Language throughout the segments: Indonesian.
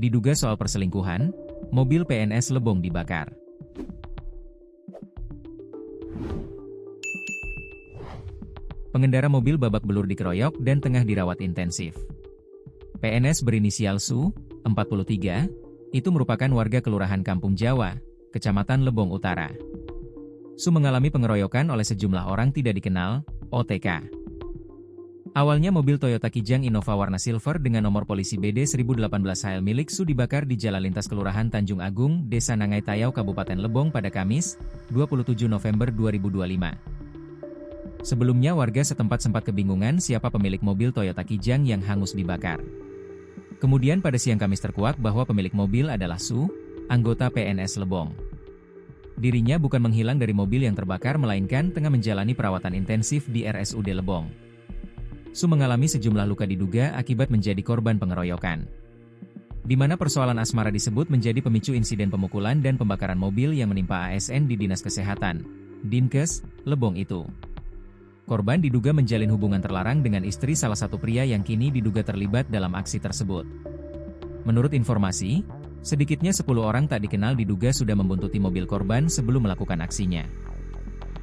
Diduga soal perselingkuhan, mobil PNS Lebong dibakar. Pengendara mobil babak belur dikeroyok dan tengah dirawat intensif. PNS berinisial Su, 43, itu merupakan warga Kelurahan Kampung Jawa, Kecamatan Lebong Utara. Su mengalami pengeroyokan oleh sejumlah orang tidak dikenal, OTK. Awalnya mobil Toyota Kijang Innova warna silver dengan nomor polisi BD 1018 HL milik Su dibakar di Jalan Lintas Kelurahan Tanjung Agung, Desa Nangai Tayau, Kabupaten Lebong pada Kamis, 27 November 2025. Sebelumnya warga setempat sempat kebingungan siapa pemilik mobil Toyota Kijang yang hangus dibakar. Kemudian pada siang Kamis terkuak bahwa pemilik mobil adalah Su, anggota PNS Lebong. Dirinya bukan menghilang dari mobil yang terbakar melainkan tengah menjalani perawatan intensif di RSUD Lebong. Su mengalami sejumlah luka diduga akibat menjadi korban pengeroyokan. Di mana persoalan asmara disebut menjadi pemicu insiden pemukulan dan pembakaran mobil yang menimpa ASN di Dinas Kesehatan, Dinkes, Lebong itu. Korban diduga menjalin hubungan terlarang dengan istri salah satu pria yang kini diduga terlibat dalam aksi tersebut. Menurut informasi, sedikitnya 10 orang tak dikenal diduga sudah membuntuti mobil korban sebelum melakukan aksinya.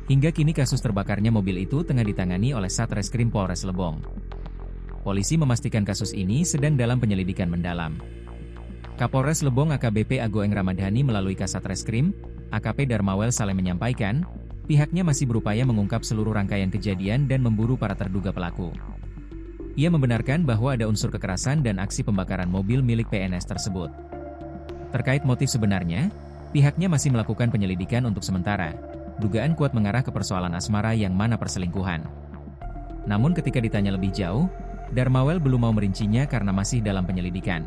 Hingga kini kasus terbakarnya mobil itu tengah ditangani oleh Satreskrim Polres Lebong. Polisi memastikan kasus ini sedang dalam penyelidikan mendalam. Kapolres Lebong AKBP Agoeng Ramadhani melalui Kasatreskrim, AKP Darmawel Saleh menyampaikan, pihaknya masih berupaya mengungkap seluruh rangkaian kejadian dan memburu para terduga pelaku. Ia membenarkan bahwa ada unsur kekerasan dan aksi pembakaran mobil milik PNS tersebut. Terkait motif sebenarnya, pihaknya masih melakukan penyelidikan untuk sementara. Dugaan kuat mengarah ke persoalan asmara yang mana perselingkuhan. Namun ketika ditanya lebih jauh, Darmawel belum mau merincinya karena masih dalam penyelidikan.